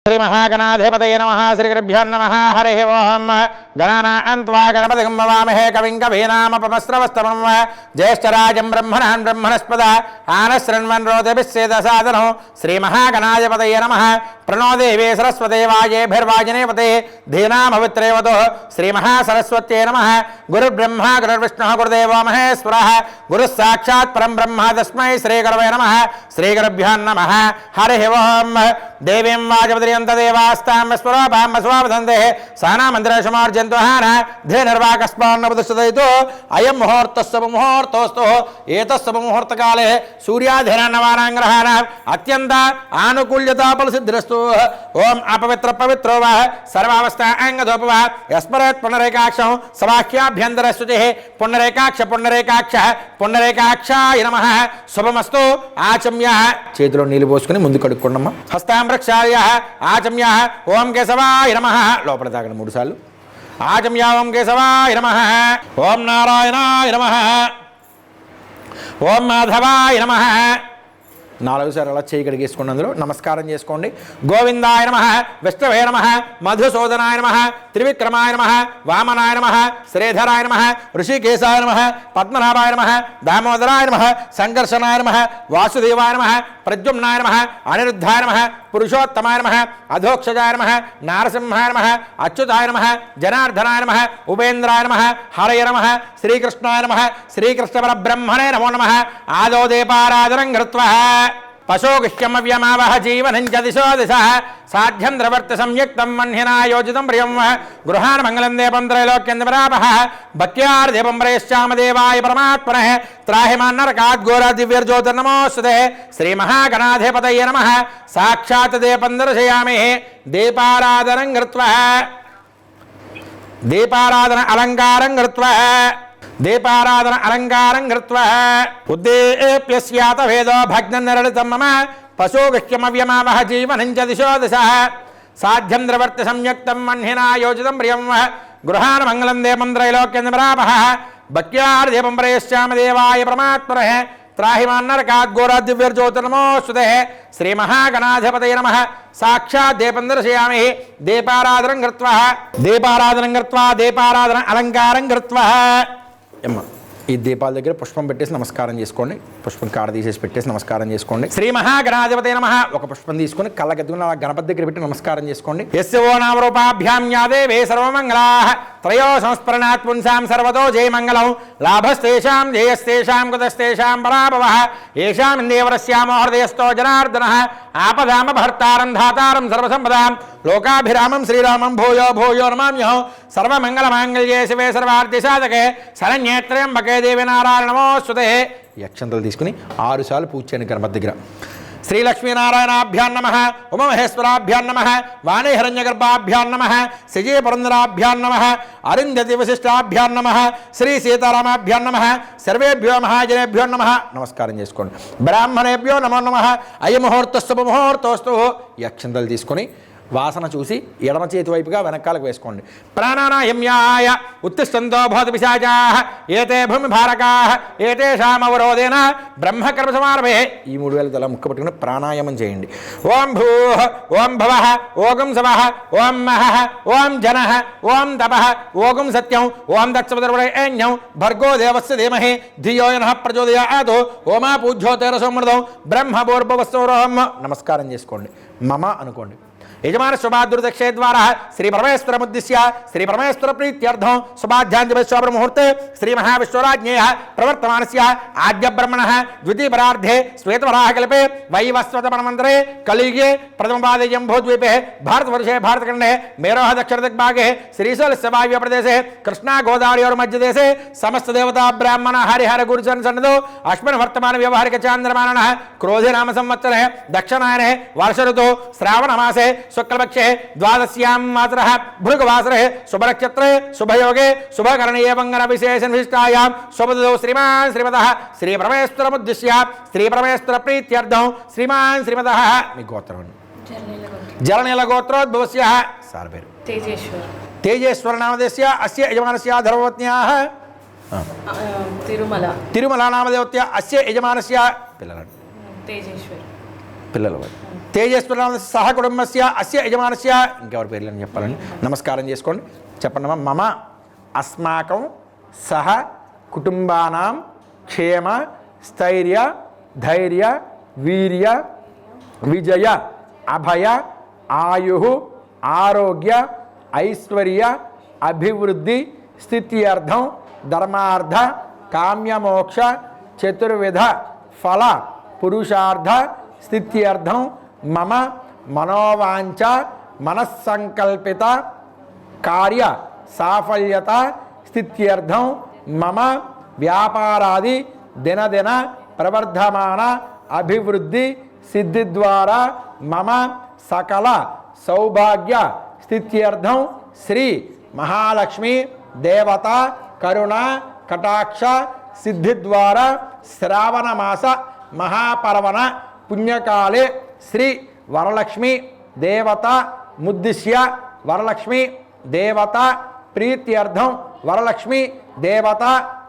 श्री महागणाधिपतये नमः श्रीगुरुभ्यो नमः हरिः ओम् गणानां त्वा गणपतिं नमामहे कविं कवीनामुपमस्रवस्तमं ज्येष्ठराजं ब्रह्मणान् ब्रह्मणस्पद आनशृण्वन् रोदभिस्सेदसादनो श्रीमहागणाधिपतये नमः प्रणो देवी सरस्वती वाजेभिर्वाजिनीपते धीनामवित्रेवतुः श्रीमहासरस्वत्यै नमः गुरुर्ब्रह्मा गुरुर्विष्णुः गुरुदेवो महेश्वरः गुरुः साक्षात् परं ब्रह्म तस्मै श्रीगुरवे नमः श्रीगुरुभ्यो नमः हरिः ओम् देवीं वाजपतिर्यन्तदेवास्तां स्वरूपां स्ववदन्ते सानामन्दिरशमार्जन्तुहान धेनुर्वाकस्मान्नवदुष्टदयितो अयं मुहूर्तस्य मुहूर्तोऽस्तु एतस्य मुहूर्तकाले सूर्याधिरण्यवानाङ्ग्रहाणाम् अत्यन्त आनुकूल्यताफलसिद्धिरस्तु ओम अपवित्र पवित्रो वा सर्वावस्था अंगदोप वा यस्मरेत् पुनरेकाक्षं समाख्याभ्यन्तरस्तुतिः पुनरेकाक्ष पुनरेकाक्ष पुनरेकाक्षाय नमः शुभमस्तु आचम्य చేతిలో నీళ్లు పోసుకొని ముందు కడుక్కోండమ్మ హస్తాం ప్రక్షాళ్య ఆచమ్య ఓం కేశవాయ నమః లోపల తాగండి 3 సార్లు ఆచమ్య ఓం కేశవాయ నమః ఓం నారాయణాయ నమః ఓం మాధవాయ నమః 4 సార్లు అలా చేయి కడిగేసుకోండి అందులో నమస్కారం చేసుకోండి గోవిందాయ నమః విష్ణవే నమః మధుసూదనాయ నమః త్రివిక్రమాయ నమః వామనాయ నమః శ్రీధరాయ నమః ఋషికేశాయ నమః పద్మనాభాయ నమః దామోదరాయ నమః సంకర్షణాయ నమః వాసుదేవాయ నమః ప్రద్యుమ్నాయ నమః అనిరుద్ధాయ నమః పురుషోత్తమాయ నమః అధోక్షజాయ నమః నారసింహాయ నమః అచ్యుతాయ నమః జనార్దనాయ నమః ఉపేంద్రాయ నమః హరయ నమః శ్రీకృష్ణాయ నమః శ్రీకృష్ణ పరబ్రహ్మణే నమో నమః ఆదో దీపారాధనం కృత్వా పశోగుహ్యమవ్యమావహ జీవనం చ దిశో దిశః సాధ్యం ద్రవర్తి సంయుక్తం మన్హినా యోజితం ప్రియం గృహాన్ మంగళం దీపం త్రైలోక్యందమరాపః భక్త్యార్దీపం ప్రయశ్చామదేవాయ పరమాత్మనః త్రాహిమాన్నరకాద్ ఘోర దివ్యర్జ్యోతిర్నమోస్తుతే శ్రీమహాగణాధిపతయే నమః సాక్షాత్ దీపం దర్శయామి దీపారాధనం కృత్వా దీపారాధన అలంకారం కృత్వా దీపారాధన అలంకారం కృత్వా ఉద్దేప్యస్యాత వేదో భగ్నం నిరళితం మమ పశోగుహ్యమవ్యమావహ జీవనం చ దిశో దిశః సాధ్యం ద్రవర్తి సంయుక్తం మన్హినా యోజితం ప్రియం గృహాన్ మంగళం దీపం త్రైలోక్యందమరాపః భక్త్యార్దీపం ప్రయశ్చామదేవాయ పరమాత్మనః త్రాహిమాన్నరకాద్ ఘోర దివ్యర్జ్యోతిర్నమోస్తుతే శ్రీమహాగణాధిపతయే నమః సాక్షాత్ దీపం దర్శయామి దీపారాధనం కృత్వా దీపారాధన అలంకారం కృత్వా ఈ దీపాల దగ్గర పుష్పం పెట్టేసి నమస్కారం చేసుకోండి పుష్పం కాడ తీసేసి పెట్టేసి నమస్కారం చేసుకోండి శ్రీ మహాగణాధిపతయే నమః ఒక పుష్పం తీసుకొని కళ్ళకెత్తుకుని గణపతి దగ్గర పెట్టి నమస్కారం చేసుకోండి యస్యో నామరూపాభ్యాం యాదేవే సర్వమంగళాః త్రయో సంస్మరణాత్ పుంసాం సర్వతో జయమంగళం లాభస్తేషాం జయస్తేషాం కుతస్తేషాం పరాభవః ఏషాం ఇందేవరస్యామో హృదయస్థో జనార్దనః ఆపదామ భర్తారం ధాతారం సర్వసంపదాం లోకాభిరామం శ్రీరామం భూయో భూయో నమామ్యహం సర్వమంగళమాంగళ్యే శివే సర్వార్థసాధకే శరణ్యేత్రయంబకే దేవి నారాయణ నమోస్తుతే ఈ అక్షంతలు తీసుకుని 6 సార్లు పూజ చేయండి గణపతి దగ్గర శ్రీలక్ష్మీనారాయణాభ్యాం నమః ఉమామహేశ్వరాభ్యాం నమః వాణీహిరణ్యగర్భాభ్యాం నమః శజీ పురంధరాభ్యాం నమః అరుంధతి వశిష్టాభ్యాం నమః శ్రీ సీతారామాభ్యాం నమః సర్వేభ్యో మహాజనేభ్యో నమః నమస్కారం చేసుకోండి బ్రాహ్మణేభ్యో నమో నమః అయముహూర్తస్సు ముహూర్తోస్తు ఈ అక్షంతలు తీసుకొని వాసన చూసి ఎడమ చేతి వైపుగా వెనకాలకు వేసుకోండి ప్రాణానాయమ్యాయ ఉత్తిష్టంతో భవతి పిశాచాః ఏతే భూమి భారకాః ఏతేషామవరోధేన బ్రహ్మకర్మ సమారభే ఈ 3000 తల ముక్క పట్టుకుని ప్రాణాయామం చేయండి ఓం భూః ఓం భవః ఓం సవః ఓం మహః ఓం జనః ఓం తపః ఓం సత్యం ఓం దక్షపదర్వణ్యం భర్గో దేవస్య ధీమహి ధియో యనః ప్రచోదయాత్ ఓమా పూజ్యో తేరసోమృతం బ్రహ్మ భూర్భువస్సోరోహం నమస్కారం చేసుకోండి మమ అనుకోండి యజమాన శుభాదుర్దక్షే ద్వారా శ్రీ పరమేశ్వరముద్దిశ్య శ్రీ పరమేశ్వర ప్రీత్యర్థం శుభాధ్యాంజలి ముహూర్తే శ్రీ మహావిశ్వరాజ్ఞేయ ప్రవర్తమానస్య ఆద్య బ్రహ్మణః ద్వితీయపరార్ధే శ్వేతవరాహకల్పే వైవస్వతమన్వంతరే కలియుగే ప్రథమపాదే జంబూద్వీపే భారతవర్షే భారతఖండే మేరోహ దక్షిణదిగ్భాగే శ్రీశైలస్య వాయువ్యప్రదేశే కృష్ణా గోదావరియోర్మధ్యదేశే సమస్తదేవతా బ్రాహ్మణ హరిహర గురుచరణ సన్నిధౌ అస్మిన్ వర్తమాన వ్యవహారిక చాంద్రమానః క్రోధి నామ సంవత్సరే దక్షిణాయనే వర్ష ఋతౌ శ్రావణమాసే शुक्लपक्षे द्वादश्यां मातरः भृगवासरे शुभनक्षत्रे शुभयोगे शुभकरणीये मंगलविशेषविशिष्टायां शुभदौ श्रीमान् श्रीमतः श्रीपरमेश्वरमुद्दिश्य श्रीपरमेश्वरप्रीत्यर्थं श्रीमान् श्रीमतः మీ గోత్రం జలనీలగోత్రోద్భవస్య సార్ పేరు తేజేశ్వర నామధేయస్య అస్య యజమానస్య ధర్మపత్న్యాః తిరుమల నామదేవత్య అస్య యజమానస్య పిల్లలు పిల్లల వారు. తేజస్వర సహ కుటుంబస్య అస్య యజమానస్య ఇంకెవరి పేర్లు అని చెప్పాలండి. నమస్కారం చేసుకోండి. చెప్పండి అమ్మా. మమ అస్మాకం సహ కుటుంబానాం క్షేమ స్థైర్య ధైర్య వీర్య విజయ అభయ ఆయు ఆరోగ్య ఐశ్వర్య అభివృద్ధి స్థిత్యర్థం ధర్మార్థ కామ్యమోక్ష చతుర్విధ ఫల పురుషార్థ స్థిత్యర్థం మమ మనోవాంఛ మనస్సంకల్పిత కార్య సాఫల్యత స్థిత్యర్థం మమ వ్యాపారాది దినదిన ప్రవర్ధమాన అభివృద్ధి సిద్ధి ద్వారా మమ సకల సౌభాగ్య స్థిత్యర్థం శ్రీ మహాలక్ష్మి దేవత కరుణ కటాక్ష సిద్ధి ద్వారా శ్రావణ మాస మహాపర్వణ పుణ్యకాలే శ్రీ వరలక్ష్మి దేవత ముద్దిశ్య వరలక్ష్మి దేవత ప్రీత్యర్థం వరలక్ష్మి దేవత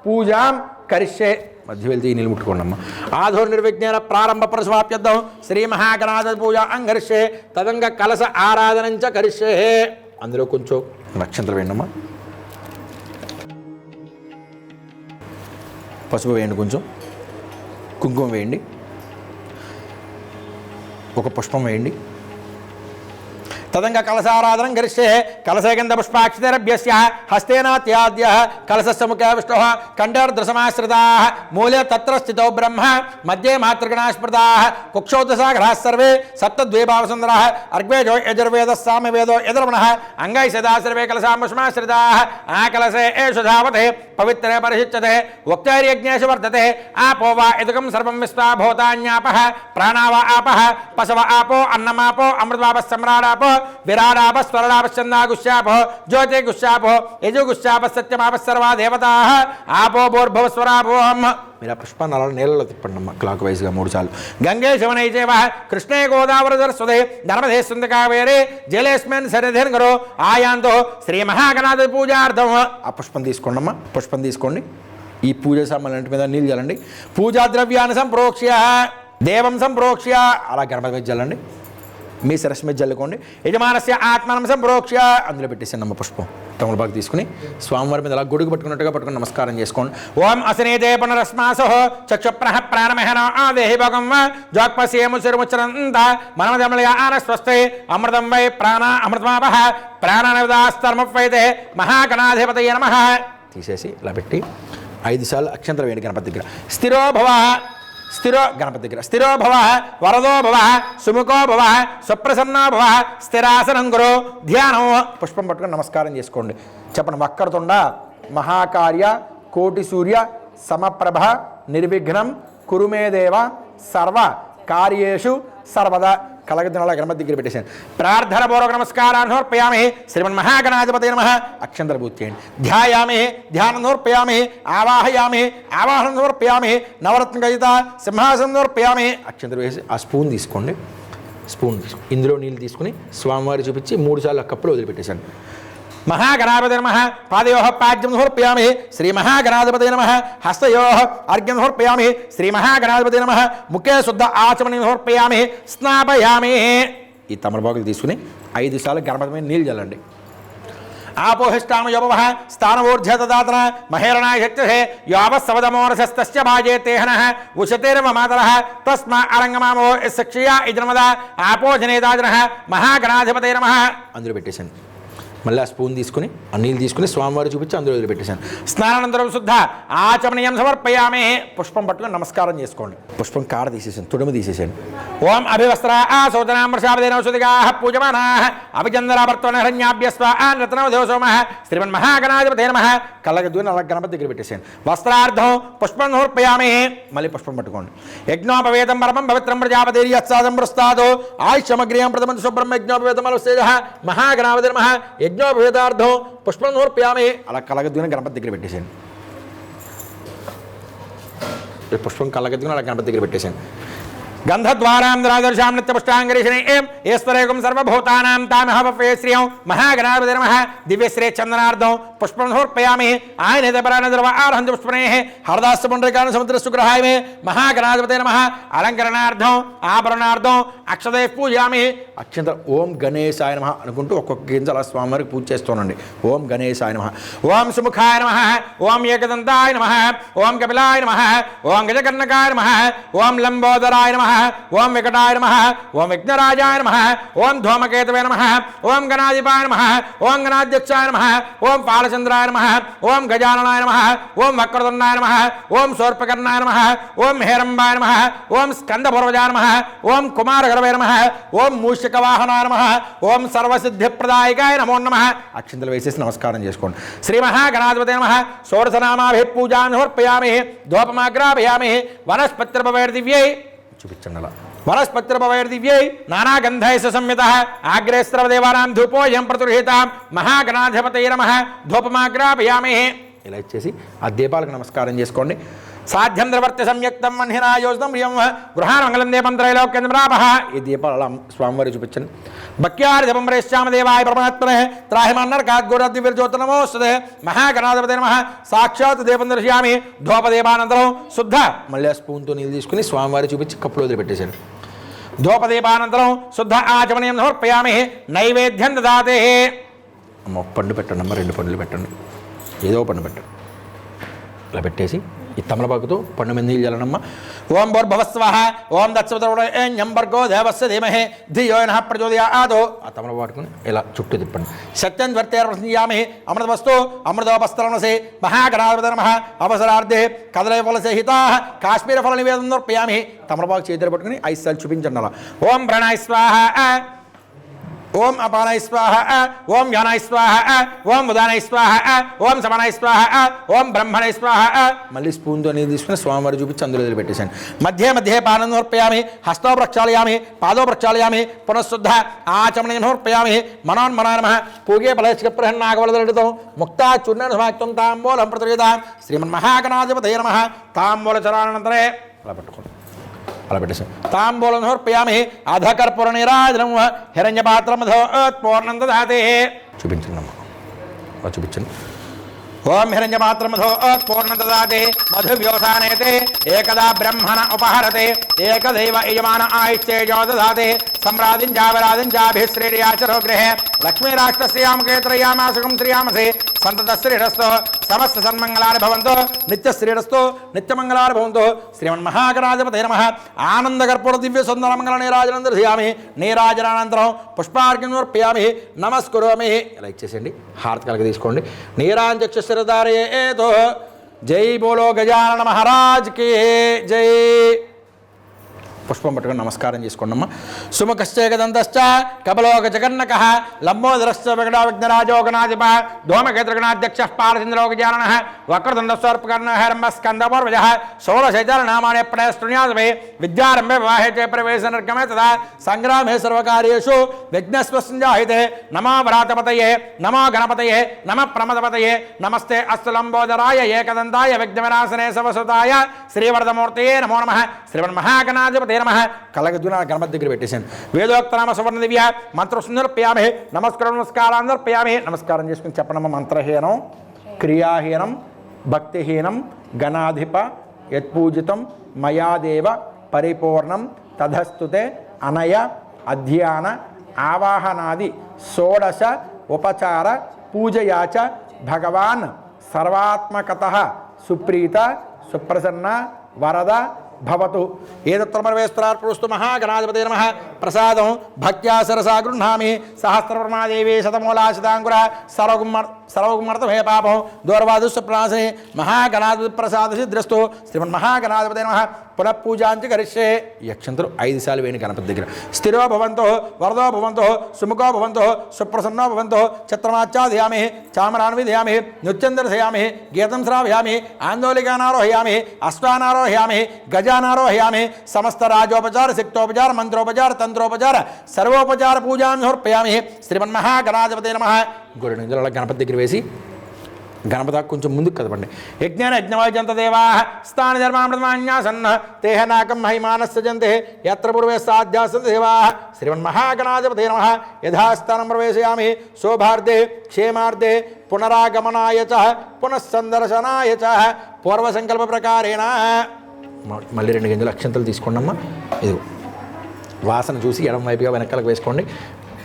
పూజాం కరిష్యే. మధ్య వెళ్తే ఈ నిలముట్టుకోండమ్మా. ఆధోర్ నిర్విజ్ఞాన ప్రారంభ ప్రసమాప్యర్థం శ్రీ మహాగణాధిపతి పూజ అంగరిష్యే తదంగ కలస ఆరాధనంచ కరిష్యే. అందులో కొంచెం నక్షత్రం వేయండమ్మా. పసుపు వేయండి, కొంచెం కుంకుమ వేయండి, ఒక పుష్పం వేయండి. తదంగ కలసారాధనం గరిష్యే. కలశగంధ పుష్పాక్షరభ్యస్య హస్తేనాత్యాద్య కలశస్య ముఖే విష్ణు కంఠేర్దృశమాశ్రితాః మూలే తత్ర స్థితో బ్రహ్మ మధ్యే మాతృగణాస్మృతాః కుక్షౌదసాగరాः సర్వే సప్తద్వీపావసుందరాः అర్గ్వేదో యజుర్వేదः సామవేదో యజుర్వణः అంగై సదా సర్వే కలశాంబుష్మాశ్రితాः ఆ కలశే ఏషు ధావతే పవిత్రే పరిశుచ్యతే ఉక్తైర్యజ్ఞేషు వర్ధతే ఆపో వా ఇదకం సర్వం విశ్వా భూతాన్యాపః ప్రాణావ ఆపః పశవ ఆపో అన్నమాపో అమృతవాపः సమ్రాడాపో విరాడాప స్వరడాప చందాగుశ్యాపో జ్యోతి గుశ్యాపో యజుగుశ్యాప సత్యమాప సర్వా దేవతాః ఆపో భూర్భువ స్వరాభోహం. మీరు ఆ పుష్పాన్ని అలా నీళ్ళలో తిప్పండి అమ్మ, క్లాక్ వైజ్గా 3 సార్లు. గంగే శివనై చేవ కృష్ణే గోదావరి సరస్వతే నర్మదే సింధు కావేరే జలేస్మిన్ సన్నిధిన్ గురు ఆయాంతో శ్రీ మహాగణాధిపతి పూజార్థం. ఆ పుష్పం తీసుకోండి అమ్మ, పుష్పం తీసుకోండి. ఈ పూజ సామాన్లు మీద నీళ్ళు చల్లండి. పూజా ద్రవ్యాన్ని సంప్రోక్ష్య దేవం సంప్రోక్ష్య అలా గణపతి మీద చల్లండి. మీ శిరస్సు మీద జల్లుకోండి. యజమానస్య ఆత్మనం సంప్రోక్ష్య అందులో పెట్టేసాను నమ్మ పుష్పం. తమలపాకు తీసుకుని స్వామివారి మీద అలా గొడుగు పట్టుకున్నట్టుగా పట్టుకుని నమస్కారం చేసుకోండి. ఓం అసనేతే పునరస్మాసో చక్షుప్రహ ప్రాణమహన ఆదేహి భగం జోక్పశ్యేము శిరముచ్చరంత మనమదమలయ ఆనస్వస్తే అమృతం వై ప్రాణ అమృతమాపహ ప్రాణనవిదాస్తర్మఫైతే మహాగణాధిపతయ నమః. తీసేసి ఇలా పెట్టి 5 సార్లు అక్షంతలు వేయండి గణపతి దగ్గర. స్థిరో భవ స్థిరో గణపతి దగ్గర స్థిరో భవ వరదో భవ సుముఖో భవ సుప్రసన్నో భవ స్థిరాసనం గురు ధ్యానం. పుష్పం పట్టుకొని నమస్కారం చేసుకోండి. చెప్పండి. వక్రతుండ మహాకార్య కోటి సూర్య సమప్రభ నిర్విఘ్నం కురుమేదేవ సర్వ కార్యేషు సర్వదా. కలగదినాల గణపతి దగ్గర పెట్టేశాను. ప్రార్థన పూర్వక నమస్కారాన్ని సమర్పయామి. శ్రీమన్మహాగణాధిపతయే నమః. అక్షంతర పూర్తి చేయండి. ధ్యాయామి ధ్యానం సమర్పయామి. ఆవాహయామి ఆవాహనం సమర్పయామి. నవరత్న గజిత సింహాసనం సమర్పయామి. అక్షంతర వేసి ఆ స్పూన్ తీసుకోండి. స్పూన్ తీసుకుని ఇందులో నీళ్ళు తీసుకుని స్వామివారి చూపించి 3 సార్లు ఆ కప్పులో వదిలిపెట్టేశాను. మహాగణాధిపతయే నమః. పాదయోః పాద్యం సమర్పయామి. శ్రీ మహాగణాధిపతయే నమః. హస్తయోః అర్ఘ్యం సమర్పయామి. శ్రీ మహాగణాధిపతయే నమః. ముఖే శుద్ధ ఆచమనం సమర్పయామి. స్నాపయామి. ఈ తమలపాకులు తీసుకుని 5 సార్లు గణపతి మీద నీళ్ళు చల్లండి. ఆపోహిష్టామ యోపవః స్థానవూర్ధ్యదాతన మహేరణాయ శక్తిహే యోపస్సవదమోరసస్తస్య భాజే తేహనః ఉషతేర్వ మాతరః తస్మా అరంగమామో యస్సక్షియా ఇద్రమద ఆపోజనేదాజనః మహాగణాధిపతయే నమః. అందులో పెట్టేశాను. మళ్ళీ ఆ స్పూన్ తీసుకుని ఆ నీళ్ళు తీసుకుని స్వామివారు చూపించి అందులో వదిలిపెట్టేశాను. స్నానానంతరం శుద్ధ ఆచమనీయం సమర్పయామి. పుష్పం పట్టుకుని నమస్కారం చేసుకోండి. పుష్పం కాడ తీసేసాను, తుడుము తీసేసాను. ఓం అభివస్త్ర ఆసోదనామృషాపదేనౌషధిగా పూజమానాః అభిచందరాభర్తవనహరణ్యాభ్యస్వ రత్నవధోసోమః శ్రీమన్మహాగణాధిపతయే నమః. కళ్ళకి దూని అలా గణపతి దగ్గర పెట్టేశాను. వస్త్రార్థం పుష్పం సమర్పయామి. మళ్ళీ పుష్పం పట్టుకోండి. యజ్ఞోపవేతం పరమం పవిత్రం ప్రజాపతిర్యత్సాదం ప్రస్తాదో ఆయుష్యమగ్రియం ప్రథమం శుభ్రం యజ్ఞోపవేతం అలస్తేజ మహాగణాధిపతయే నమః. యజ్ఞోపవేతార్థం పుష్పం సమర్పయామి. అలా కలగద్దుకుని గణపతి దగ్గర పెట్టేశాను. పుష్పం కళ్ళగద్దుకుని అలా గణపతి దగ్గర పెట్టేశాను. గంధద్వారాం ద్రాదర్శాం నిత్యపుష్టాంగరీషిణి ఏం ఈశ్వరేకం సర్వభూతానాం తామహవే శ్రియం మహాగణాధిపతే నమః దివ్యశ్రీ చందనార్థం పుష్పం సమర్పయామి ఆయనదపరానద్రవ ఆర్హంత పుష్పణేః హరదాస్య పుండరీకాన సముద్రసుగ్రహాయ మే మహాగణాధిపతే నమః అలంకరణార్థం ఆభరణార్థం అక్షతే పూజయామి అక్షంత ఓం గణేశాయ నమః అనుకుంటూ ఒక్కొక్క గింజ అలా స్వామివారికి పూజ చేస్తోనండి. ఓం గణేశాయ నమః, ఓం సుముఖాయ నమః, ఓం ఏకదంతాయ నమః, ఓం కపిలాయ నమః, ఓం గజకర్ణకాయ నమః, ఓం లంబోదరాయ నమః, ఓం వికటాయ నమః, ఓం విఘ్నరాజాయ నమః, ఓం ధూమకేతవే నమః, ఓం గణాధిపాయ నమః, ఓం గణాధ్యక్షాయ నమః, ఓం పాలచంద్రాయ నమః, ఓం గజాననాయ నమః, ఓం వక్రతుండాయ నమః, ఓం శూర్పకర్ణాయ నమః, ఓం హేరంబాయ నమః, ఓం స్కందపూర్వజాయ నమః, ఓం కుమారగర్వే నమః, ఓం మూషికవాహనాయ నమః, ఓం సర్వసిద్ధిప్రదాయకాయ నమో నమః. అక్షింతలు వేసేసి నమస్కారం చేసుకోండి. శ్రీ మహాగణాధిపతే నమః. షోడశనామాభిః పూజాం సమర్పయామి. ధూపమాగ్రాపయామి. వనస్పత్రపవైర్దివ్యై చూపించండి అలా. వనస్పత్రపవైర్దివ్యై నానాగంధైః సంయుతః ఆగ్రే సర్వదేవానాం ధూపోయం ప్రతిగృహీతాం మహాగణాధిపతయే నమః. ధూపమాగ్రాపయామి. ఇలా ఇచ్చేసి ఆ దీపాలకు నమస్కారం చేసుకోండి. సాధ్యం ద్రవర్త్య సంయుక్తం మన్హినాయోజనం ప్రియం గృహాన మంగళం దీపం త్రైలోక్యం ప్రాపః. ఈ దీపాలు అలా స్వామివారి చూపించండి. భక్త్యారి దీపం రేష్యామ దేవాయ పరమాత్మనే త్రాహిమన్నర్కాగ్గురద్విర్జ్యోతనమోస్తుతే మహాగణాధిపతే నమః. సాక్షాత్ దీపం దర్శయామి. ధూపదీపానంతరం శుద్ధ మళ్ళీ స్పూన్తో నీళ్ళు తీసుకుని స్వామివారి చూపించి కప్పులో వదిలిపెట్టేశాడు. ధూపదీపానంతరం శుద్ధ ఆచమనీయం సమర్పయామి. నైవేద్యం దదాతే. అమ్మ ఒక పండు పెట్టండి అమ్మ, 2 పండ్లు పెట్టండి, ఏదో పండు పెట్టండి. ఇలా పెట్టేసి ఈ తమలపాకుతో పండు మీద నీళ్ళు చల్లనమ్మ. ఓం భూర్భువస్వః ఓం దత్సవతరుణ్యం భర్గో దేవస్య ధీమహి ధియో నః ప్రచోదయాత్. ఆ తమలపాకు పట్టుకుని ఇలా చుట్టూ తిప్పండి. సత్యం వర్తేర్వయామి. అమృతవస్తు అమృతోపస్తరణసే మహాగణాధిపతే నమః. అవసరార్థే కదలీఫలసహితాః కాశ్మీరఫల నివేదనం సమర్పయామి. తమలపాకు చేతులు పట్టుకుని 5 సార్లు చూపించండి అలా. ఓం ప్రణాయ స్వాహ, ఓం అపానాయ స్వాహ, ఓం యానాయ స్వాహ, ఓం ఉదానాయ స్వాహ, ఓం సమానాయ స్వాహ, ఓం బ్రహ్మణాయ స్వాహ. మళ్ళీ స్పూన్తో నీళ్ళు తీసుకుని స్వామివారి చూపించి అందులో వదిలిపెట్టేశాను. మధ్య మధ్య పానం సమర్పయామి. హస్తో ప్రక్షాళయామి. పాదో ప్రక్షాళయామి. పునఃశుద్ధ ఆచమనీయం సమర్పయామి. మనోన్మనాయ నమః. పూగే ఫలైష్కప్రహన్నాగవలదలితం ముక్తా చూర్ణ సమాక్తం తాంబూలం ప్రతిగతాం శ్రీమన్మహాగణాధిపతయే నమః. తాంబూలచరానంతరే అలా పట్టుకోండి. అలా పెట్టేసాం. తాంబూలం సమర్పయామి. అధకర్పూర నీరాజనం హిరణ్యపాత్రమధోత్పూర్ణం దదాతే. చూపించండి అమ్మ, చూపించండి. ఓం హిరణ్యపాత్రమధోత్పూర్ణం దదాతే మధువ్యోసానేతే ఏకదా బ్రహ్మణ ఉపహరతే ఏకదైవ యజమాన ఆయుష్యేజో దదాతే సమ్రాదిం చావిరాదిం చాభిశ్రీయాచరో గృహే లక్ష్మీరాష్ట్రశ్రీయామకేత్రయామాసుకం శ్రీయామసే సంతత శ్రీరస్తో సమస్త సన్మంగళాని భవంతో నిత్య శ్రీరస్తో నిత్యమంగళాని భవంతో. శ్రీమన్మహాగణాధిపతయే నమః. ఆనందకర్పూర దివ్య సుందర మంగళ నీరాజనం దర్శయామి. నీరాజనానంతరం పుష్పార్ఘ్యం సమర్పయామి. నమస్కరోమి. ఇలా ఇచ్చేసేయండి. హారతి కలగ తీసుకోండి. నీరాంచక్షురదారేతో. జై బోలో గజానన మహారాజ్ కి జై. పుష్పం పట్టుకొని నమస్కారం చేసుకోండి అమ్మ. సుముఖశ్చేకదంతశ్చ కపలోక జగన్నకః లంబోదరశ్చ వికటో విఘ్నరాజో గణాధిప ధూమకేతుర్గణాధ్యక్షః పాలచంద్రో గజాననః వక్రతుండస్వర్పకర్ణः హేరంబ స్కందపూర్వజः షోడశైతారనామాని ప్రణయస్తృణ్యాసమే విద్యారంభే వివాహే చ ప్రవేశ నిర్గమే తదా సంగ్రామే సర్వకార్యేషు విఘ్నస్వసంజాహితే. నమో వ్రాతపతయే నమో గణపతయే నమ ప్రమదపతయే నమస్తే అస్తు లంబోదరాయ ఏకదంతాయ విఘ్నవినాశనే సవసుతాయ శ్రీవరదమూర్తయే నమో నమః. శ్రీమన్మహాగణాధిపతయే నమః. కలగదున గణపతి దగ్గర పెట్టేశాను. వేదోక్తనామ సువర్ణ దివ్య మంత్రసుందర్పయామి. నమస్కారాందర్పయామి. నమస్కారం చేసుకుని చెప్పనమ్మ. మంత్రహీనం క్రియాహీనం భక్తిహీనం గణాధిప యత్పూజితం మయాదేవ పరిపూర్ణం తధస్తుతే అనయ అధ్యాన ఆవాహనాది షోడశ ఉపచార పూజయాచ భగవాన్ సర్వాత్మకతః సుప్రీత సుప్రసన్న వరద భవతు. ఏదత్రమర్వేస్త్రార్పుస్తు మహాగణాధిపతయే నమః. ప్రసాదం భక్త్యా సరసా గృహ్ణామి. సహస్రవర్మాదేవి శతమూలాశతాంకుర సర్వగుమర్థమే పాపం దూర్వాదుస్ప్రాసనే మహాగణాధిపతి ప్రసాద సిద్ధిరస్తు. శ్రీమన్మహాగణాధిపతయే నమః. పునఃపూజాంచ కరిష్యే. ఈ అక్షంతలు 5 సార్లు వేణి గణపతి దగ్గర. స్థిరో భవంతో వరదో భవంతో సుముఖో భవంతో సుప్రసన్నో భవంతో చిత్రమాచ్ఛాదయామి. చామరాన్విధయామి. నృత్యం దర్శయామి. గీతం శ్రావయామి. ఆందోళికానారోహయామి. అశ్వానారోహయామి. గజానారోహయామి. సమస్త రాజోపచార శక్తోపచార మంత్రోపచార తంత్రోపచార సర్వోపచార పూజాం సమర్పయామి. శ్రీమన్మహాగణాధిపతయే నమః. గొర్రె నింజల గణపతి దగ్గర వేసి గణపతి కొంచెం ముందుకు కదపండి. యజ్ఞాన యజ్ఞవాజంత దేవా స్థాన ధర్మామృతమాన్యాసన్న తేహనాకం మహిమానస్య జంతే యత్ర పూర్వే సాధ్యాసంత దేవా శ్రీమన్మహాగణాధిపతే నమః యథాస్థానం ప్రవేశయామి శోభార్థే క్షేమార్థే పునరాగమనాయ చ పునఃసందర్శనాయ చ పూర్వసంకల్ప ప్రకారేణ. మళ్ళీ 2 గింజలు అక్షంతలు తీసుకోండమ్మా. ఇది వాసన చూసి ఎడం వైపుగా వెనకాలకు వేసుకోండి.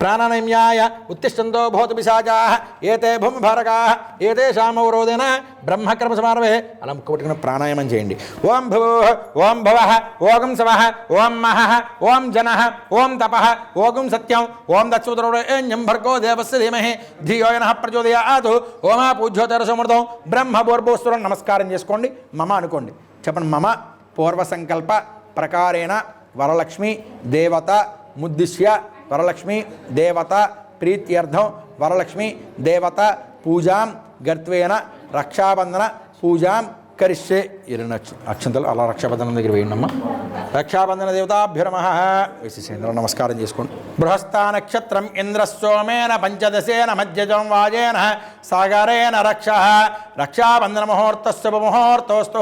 ప్రాణానమ్యాయ ఉత్తిష్టంతో భూత పిశాచాః ఏతే భూమిభారకాః ఏతేషామవరోధేన బ్రహ్మకర్మ సమారభే. అలా ముక్కబట్టుకుని ప్రాణాయామం చేయండి. ఓం భూః ఓం భువః ఓం శవః ఓం మహః ఓం జనః ఓం తపః ఓం సత్యం ఓం దత్సుద్రోణ్యం భర్గో దేవస్య ధీమహి ధియో యనః ప్రచోదయాత్. ఓమా పూజ్యోతరసమృతం బ్రహ్మభూర్భువస్సురం. నమస్కారం చేసుకోండి. మమ అనుకోండి. చెప్పండి. మమ పూర్వసంకల్ప ప్రకారేణ వరలక్ష్మి దేవత ముద్దిశ్య వరలక్ష్మి దేవత ప్రీత్యర్థం వరలక్ష్మి దేవత పూజాం గర్త్వేన రక్షాబంధన పూజాం కరిష్యే. 2 అక్షంతలు అలా రక్షాబంధనం దగ్గర వేయండమ్మా. రక్షాబంధన దేవతాభ్యో నమః. వేసేసేంద్ర నమస్కారం చేసుకోండి. బృహస్థా నక్షత్రం ఇంద్రసోమేన పంచదశేన మధ్యజం వాజేన సాగరేణ రక్ష. రక్షాబంధన ముహూర్తస్య శుభముహూర్తోస్తు.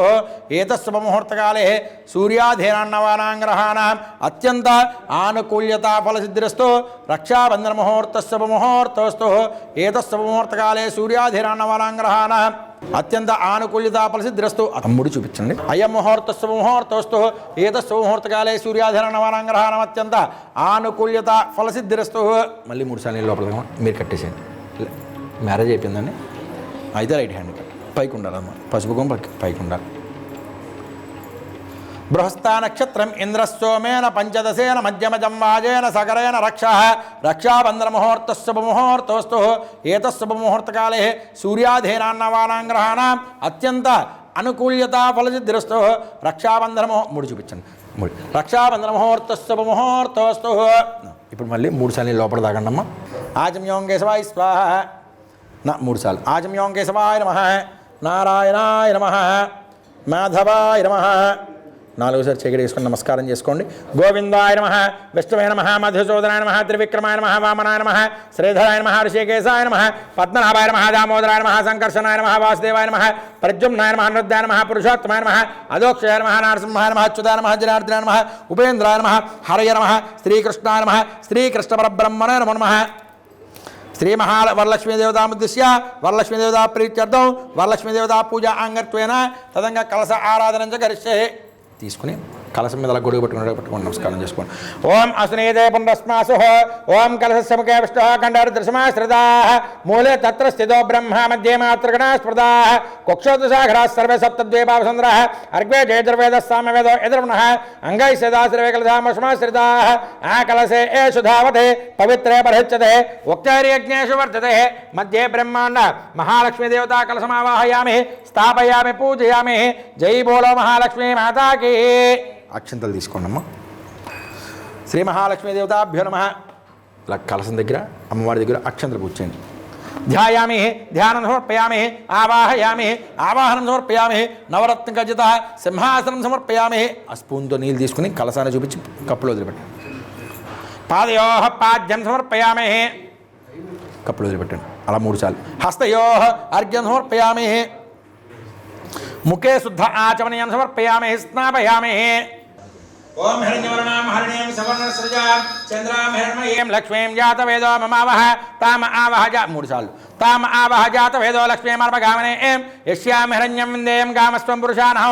ఏతశుభముహూర్తకాలే సూర్యాధీనాన్నవానాంగ్రహాణం అత్యంత ఆనుకూల్యతా ఫలసిద్ధిరస్తు. రక్షాబంధన ముహూర్తస్య శుభముహూర్తోస్తు. ఏతశుభముహూర్తకాలే సూర్యాధీనాన్నవానాంగ్రహాణం అత్యంత ఆనుకూల్యతా ఫలసిద్ధిరస్తు. తమ్ముడు చూపించండి. అయం ముహూర్తస్సు ముహూర్తోస్తు. ఏతస్సు ముహూర్తకాలే సూర్యాధీనాన్నవానాంగ్రహాణం అత్యంత ఆనుకూల్యత ఫలసిద్ధిరస్తు. మళ్ళీ 3 సార్లు లోపల మీరు కట్టేసేయండి. మ్యారేజ్ అయిపోయిందండి. అయితే రైట్ హ్యాండ్ పైకి ఉండాలమ్మా. పసుపు కొమ్మ పైకి ఉండాలి. బృహస్థా నక్షత్రం ఇంద్రసోమేన పంచదశేన మధ్యమజం వాజేన సగరేణ రక్ష. రక్షాబంధన ముహూర్తస్సు శుభముహూర్తోస్తు. ఏతశుభముహూర్తకాలే సూర్యాధీనాన్నవానాంగ్రహాణం అత్యంత అనుకూల్యతా ఫలసిద్ధిరస్తు. రక్షాబంధనము 3 చూపించండి. 3 రక్షాబంధన ముహూర్తస్సు శుభముహూర్తోస్తు. ఇప్పుడు మళ్ళీ 3 సార్లు లోపల తాగండమ్మా. ఆచమ్యోం కేశవాయ స్వాహ. 3 సార్లు ఆచమ్యోం కేశవాయ నమః. నారాయణాయ నమః. మాధవాయ నమః. 4సారి చీకటి వేసుకొని నమస్కారం చేసుకోండి. గోవిందాయ నమః. విష్ణువే నమః. మధుసూదనాయ నమః. త్రివిక్రమాయ నమః. వామనాయ నమః. శ్రీధరాయ నమః. ఋషికేశాయ నమః. పద్మనాభాయ నమః. దామోదరాయ నమః. సంకర్షణాయ నమః. వాసుదేవాయ నమః. ప్రద్యుమ్నాయ నమః. అనుద్యాయ నమః. పురుషోత్తమాయ నమః. అదోక్షాయ నమః. నరసింహాయ నమః. అచ్యుతాయ నమః. జనార్దనాయ నమః. ఉపేంద్రాయ నమః. హరయ నమః. శ్రీకృష్ణాయ నమః. శ్రీకృష్ణ పరబ్రహ్మణే నమో నమః. శ్రీ వరలక్ష్మీదేవతాముద్దిశ్య వరలక్ష్మీదేవతా ప్రీత్యర్థం వరలక్ష్మీదేవతా పూజ అంగత్వేన తదంగా కలశ ఆరాధన కరిష్యే. తీసుకుని కలశం మీద అలా గొడుగు పట్టుకుని నమస్కారం చేసుకోండి. ఓం అసునీదే పునరస్మాసు. ఓం కలశస్య ముఖే విష్ణు ఖండారుద్రసమాశ్రితా. మూలే తత్ర స్థితో బ్రహ్మ మధ్యే మాతృగణా స్మృతా. కుక్షోదసాగరా సర్వే సప్తద్వీపావసంద్ర. అర్గ్వే జయద్రవేద సామవేదో యద్రవణః. అంగై సదా సర్వే కలశామశ్మాశ్రితా. ఆ కలశే ఏషు ధావతే పవిత్రే పరహిచ్యతే. ఉక్తైర్యజ్ఞేషు వర్తతే. మధ్యే బ్రహ్మాండ మహాలక్ష్మీ దేవతా కలశమావాహయామి స్థాపయామి పూజయామి. జై బోలో మహాలక్ష్మీ మాతాకి. అక్షంతలు తీసుకోండమ్మా. శ్రీ మహాలక్ష్మీ దేవతాభ్యో నమః. ఇలా కలశం దగ్గర అమ్మవారి దగ్గర అక్షంతలు కూర్చోండి. ధ్యాయామి ధ్యానం సమర్పయామి. ఆవాహయామి ఆవాహనం సమర్పయామి. నవరత్న ఖచ్చిత సింహాసనం సమర్పయామి. ఆ స్పూన్తో నీళ్ళు తీసుకుని కలశాన్ని చూపించి కప్పులో వదిలిపెట్టండి. పాదయో పాద్యం సమర్పయామి. కప్పులో వదిలిపెట్టండి అలా 3 సార్లు. హస్తయో అర్ఘ్యం సమర్పయామి. ముఖే శుద్ధ ఆచమనీయం సమర్పయామి. స్నాపయామి. ఓం హిరణ్యవర్ణాం హరిణీం సవర్ణస్రజాం చంద్రాం హిరణ్మయీం లక్ష్మీం జాతవేదో మమావహ తామ ఆవహ 3 సార్లు. తామ ఆవహ జాతవేదో లక్ష్మీమర్మగామనే యస్యాం హిరణ్యం విందేయం గామస్వం పురుషానః.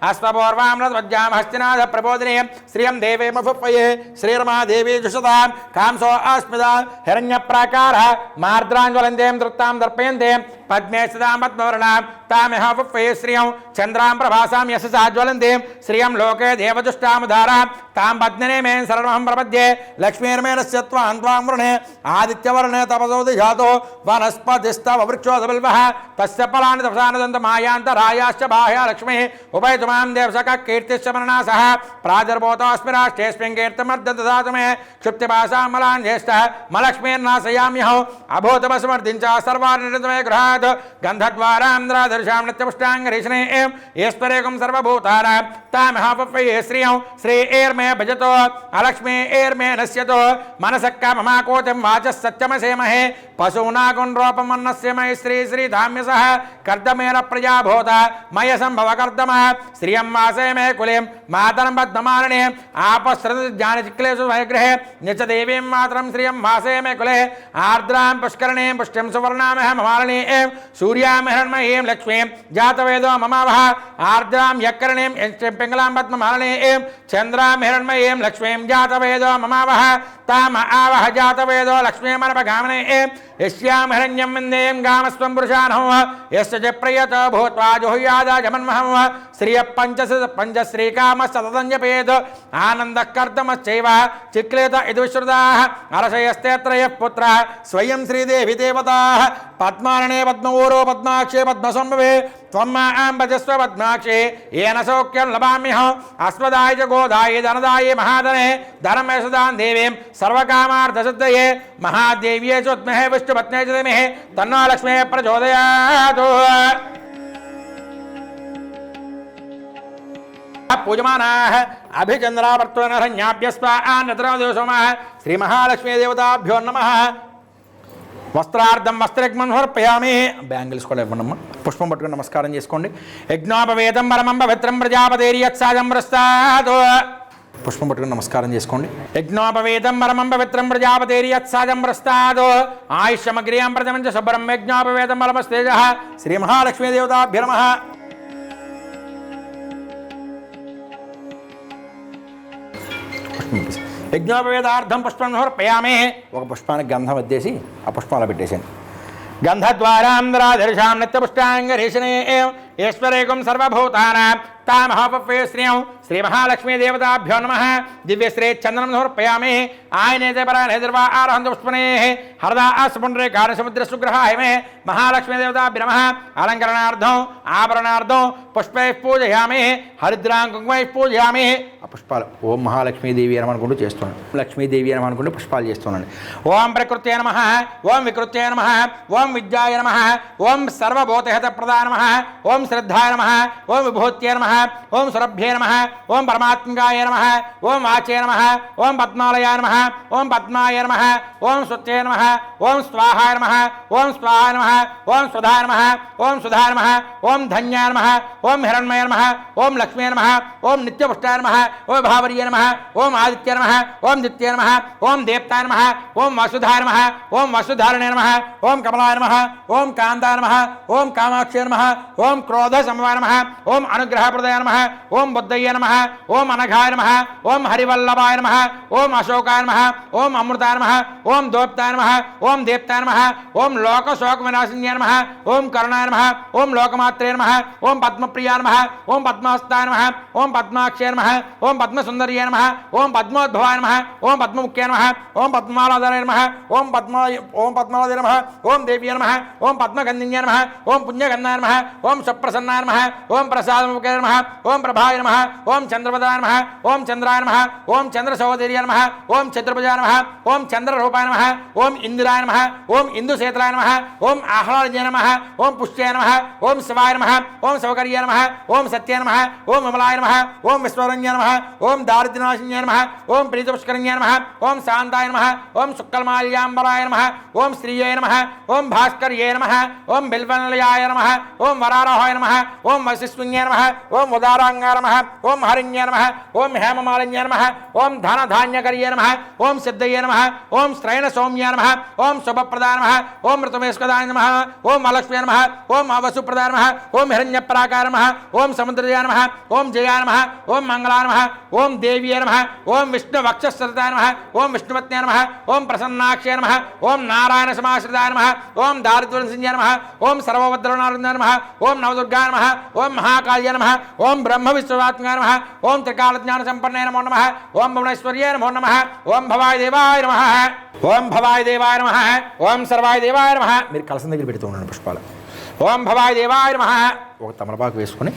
హస్తపూర్వాం రద్వజ్జాం హస్తినాథ ప్రబోధినే. శ్రియం దేవేమఫుప్పయే శ్రీరమాదేవీ జుషతాం కాంసో అస్మిదా హిరణ్యప్రాకార మార్ద్రాంజ్వలందేం దృత్తాం దర్పయంతే. పద్మే సదాం పద్మవర్ణాం తామిహ పుప్పయే శ్రియం చంద్రాం ప్రభాసాం యశసా జ్వలందేం. శ్రియం లోకే దేవదుష్టాముదారాం తాం పద్మినే మే శరణమహం ప్రపద్యే. లక్ష్మీర్మేణస్య త్వాం త్వాం వృణే ఆదిత్యవర్ణే తపసోది జాతో వనస్పతిస్తవ వృక్షోదబిల్వః. తస్య ఫలాని తపసానదంత మాయాంతరాయాశ్చ బాహ్య లక్ష్మీ ఉపైతుమాం దేవసక కీర్తిశ్చ మరణాసః. ప్రాదుర్భూతోऽస్మి రాష్ట్రేऽస్మిన్ కీర్తిమర్ధం దదాతు మే. క్షుప్తిపాసాం మలాన్ జ్యేష్ఠः మలక్ష్మీర్నాశయామ్యహం. అభూతమసమర్థించ సర్వార్నిర్మే గృహాత్. గంధద్వారాంధ్రాదర్శాం నిత్యపుష్టాంగరీష్ణే ఈశ్వరేకం సర్వభూతానాం तामहापये श्रियं श्रेयर्मे भजतो अलक्ष्मीर्मे नश्यतो मनसक्का ममाकोतिं वाचः सत्यमसेमहे पशूनागुण्रोपमन्नस्य मयि श्री श्रीधाम्यसः कर्दमेन प्रजा भूता मय सम्भव कर्दमः श्रियं वासे मे कुलीं मातरं पद्ममालिनीं आपस्रजानचिक्लेषु वैगृहे नित्यदेवीं मातरं श्रियं वासे मे कुले आर्द्रां पुष्करणीं पुष्टिं सुवर्णामहं मालिनीं सूर्यां हिरण्मयीं लक्ष्मीं जातवेदो ममावः आर्द्रां यक्करणीं पिङ्गलां पद्ममालिनीं चन्द्रां हिरण्मयीं लक्ष्मीं जातवेदो ममावः ताम आवह जातवेदो लक्ष्मीमनपगामिनीं यस्यां हिरण्यं विन्देयं गामस्त्वं पुरुषानः यस्य च प्रयतो भूत्वा जुहुयादाजमन्महं श्रियः पञ्चश्रीकामः सततं जपेत् आनन्दः कर्तमश्चैव चिक्लेत इति विश्रुताः अरसयस्ते त्रयः पुत्राः स्वयं श्रीदेवी देवताः पद्मारणे पद्मऊरो पद्माक्षे पद्मसम्भवे त्वं मां भजस्व पद्माक्षे येन सौख्यं लभाम्यहम् अस्मदाय च गोदाय धनदाय महाधने धनमे सदां देवीं सर्वकामार्थसिद्धये महादेव्ये च विद्महे विष्णुपत्न्यै च धीमहि तन्नो लक्ष्मीः प्रचोदयात्। पूजमानाः अभिचन्द्रावर्तनरण्याभ्यस्वान्नतरदिवसोमः श्रीमहालक्ष्मीदेवताभ्यो नमः। వస్త్రార్థం వస్త్రగ్మం సమర్పయామి. బ్యాంగిల్స్ కూడా ఇవ్వనమ్మా. పుష్పం పట్టుకుని నమస్కారం చేసుకోండి. యజ్ఞోపవేతం పరమం పవిత్రం ప్రజాపతిర్యత్సాజం ప్రస్తాదో. పుష్పం పట్టుకుని నమస్కారం చేసుకోండి. యజ్ఞోపవేతం పరమం పవిత్రం ప్రజాపతిర్యత్సాజం ప్రస్తాదో. ఆయుష్యమగ్రియం ప్రథమంచ శుభ్రం యజ్ఞోపవేతం పరమస్తేజ శ్రీ మహాలక్ష్మీదేవతాభ్యో నమః. యజ్ఞోపవేదార్థం పుష్పం సమర్పయామి. ఒక పుష్పానికి గంధం అద్దేసి ఆ పుష్పాలు పెట్టేసాను. గంధద్వారాంధ్రాదర్శాం నిత్యపుష్టాంగరీషణే ఈశ్వరేకం సర్వభూతానాం తామహాపే శ్రియం శ్రీ మహాలక్ష్మీదేవతాభ్యో నమః. దివ్యశ్రీ చందనం సమర్పయామి. ఆయనేతే పరానేర్వా ఆరహంత పుష్పనే హరదా ఆస్పుండ్రే కారసముద్ర సుగ్రహాయ మే మహాలక్ష్మీదేవతాభ్యో నమః. అలంకరణార్థం ఆభరణార్థం పుష్పై పూజయామి. హరిద్రాం కుంకుమై పూజయామి. ఆ పుష్పాలు ఓం మహాలక్ష్మీదేవి అని అనుకుంటూ చేస్తున్నాను. లక్ష్మీదేవి అని అనుకుంటూ పుష్పాలు చేస్తున్నాను. ఓం ప్రకృత్యై నమః. ఓం వికృత్యై నమః. ఓం విద్యాయ నమః. ఓం సర్వభూతహిత ప్రదాయ నమః. ఓం శ్రద్ధాయ నమః. ఓం విభూత్యై నమః. ఓం సురభ్యై నమః. ఓం పరమాత్మకాయ నమః. ఓం వాచే నమః. ఓం పద్మాలయాయ నమః. ఓం పద్మాయ నమః. ఓం స్వచ్ఛే నమః. ఓం స్వాహాయ నమః. ఓం స్వాహాయ నమః. ఓం సుధాయ నమః. ఓం సుధాయ నమః. ఓం ధన్యాయ నమః. ఓం హిరణ్మయ నమః. ఓం లక్ష్మీ నమః. ఓం నిత్యపుష్టాయ నమః. ఓం భావర్య నమః. ఓం ఆదిత్య నమః. ఓం దిత్య నమః. ఓం దేప్తాయ నమః. ఓం వసుధాయ నమః. ఓం వసుధారణే నమః. ఓం కమలాయ నమః. ఓం కాంతాయ నమః. ఓం కామాక్షే నమః. ఓం క్రోధ సమవాయ నమః. ఓం అనుగ్రహప్రదాయ నమః. ఓం బుద్ధయ్య నమః. ఓం అనఘాయ నమః. ఓం హరివల్లభాయ నమః. ఓం అశోకాయ నమః. ఓం అమృతాయ నమః. ఓం దోప్తాయ నమః. ఓం దేప్తాయ నమః. ఓం లోక శోక వినాశిన్యాయ నమః. ఓం కరుణాయ నమః. ఓం లోకమాత్రే నమః. ఓం పద్మప్రియాయ నమః. ఓం పద్మాస్తాయ నమః. ఓం పద్మాక్షే నమః. ఓం పద్మసుందర్యాయ నమః. ఓం పద్మోద్భవాయ నమః. ఓం పద్మముఖ్యాయ నమః. ఓం పద్మాలాధరాయ నమః. ఓం పద్మావతి నమః. ఓం దేవ్యాయ నమః. ఓం పద్మగంధిన్యాయ నమః. ఓం పుణ్యగంధాయ నమః. ఓం సుప్రసన్నాయ నమః. ఓం ప్రసాదముఖ్యాయ నమః. ఓం ప్రభాయ నమః. ఓం చంద్రపదాయ నమః. ఓం చంద్రాయ నమః. ఓం చంద్రసహోదర్యాయ నమః. ఓం చతుర్భుజాయ నమః. ఓం చంద్రరూపాయ నమః. ఓం ఇందిరాయ నమః. ఓం ఇందుశేతలాయ నమః. ఓం ఆహ్లాదజయ నమః. ఓం పుష్యాయ నమః. ఓం శివాయ నమః. ఓం శివకర్యాయ నమః. ఓం సత్యాయ నమః. ఓం విమలాయ నమః. ఓం విశ్వరణ్యాయ నమః. ఓం దారిద్ర్యనాశిన్యాయ నమః. ఓం ప్రీతిపుష్కరణ్యాయ నమః. ఓం శాంతాయ నమః. ఓం శుక్లమాల్యాంబరాయ నమః. ఓం శ్రీయే నమః. ఓం భాస్కర్యే నమః. ఓం బిల్వనలయాయ నమః. ఓం వరారోహాయ నమః. ఓం వశిష్ఠున్యాయ నమః. ఓం ఉదారాంగాయ నమః. ఓం హరిణ్యాయ నమః. ఓం హేమమాలిన్యాయ నమః. ఓం ధనధాన్యకర్యే నమః. ఓం సిద్ధయ్యే నమః. ఓం శ్రైణ సౌమ్యాయ నమః. ఓం శుభప్రదాయ నమః. ఓం ఋతుమేష్కదాయ నమః. ఓం అలక్ష్మీ నమః. ఓం అవసుప్రదాయ నమః. ఓం హిరణ్యప్రాకార నమః. ఓం సముద్రజాయ నమః. ఓం జయాయ నమః. ఓం మంగళాయ నమః. ఓం దేవ్యే నమః. ఓం విష్ణు వక్షస్థితాయ నమః. ఓం విష్ణుపత్న్యాయ నమః. ఓం ప్రసన్నాక్షే నమః. ఓం నారాయణ సమాశ్రితాయ నమః. ఓం దారిద్ర్యసింజాయ నమః. ఓం సర్వభద్రనారాయణాయ నమః. ఓం నవదుర్గాయ నమః. ఓం మహాకాళ్యాయ నమః. ఓం బ్రహ్మ విశ్వవాత్మాయ నమః. ఓం త్రికాలజ్ఞాన సంపన్నాయ నమో నమః. ఓం భువనేశ్వర్యాయ నమో నమః. ఓం భవాయ దేవాయ నమః. ఓం భవాయ దేవాయ నమః. ఓం సర్వాయ దేవాయ నమః. మీరు కలసం దగ్గర పెడుతూ ఉండండి పుష్పాలు. ఓం భవాయ దేవాయ నమః. ఒక తమలపాకు వేసుకొని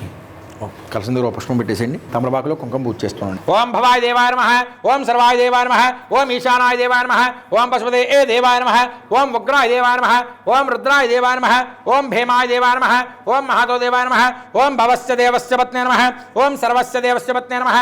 కలసం దగ్గర పుష్పం పెట్టేసేయండి. తమలపాకులో కుంకుమ పూజ చేస్తున్నాను. ఓం భవాయ దేవాయ నమః, ఓం సర్వాయ దేవాయ నమః, ఓం ఈశానాయ దేవాయ నమః, ఓం పశుపతే దేవాయ నమః, ఓం ఉగ్రాయ దేవాయ నమః, ఓం రుద్రాయ దేవాయ నమః, ఓం భీమాయ దేవాయ నమః, ఓం మహాతో దేవాయ నమః, ఓం భవస్య దేవస్య పత్నే నమః, ఓం సర్వస్య దేవస్య పత్నే నమః,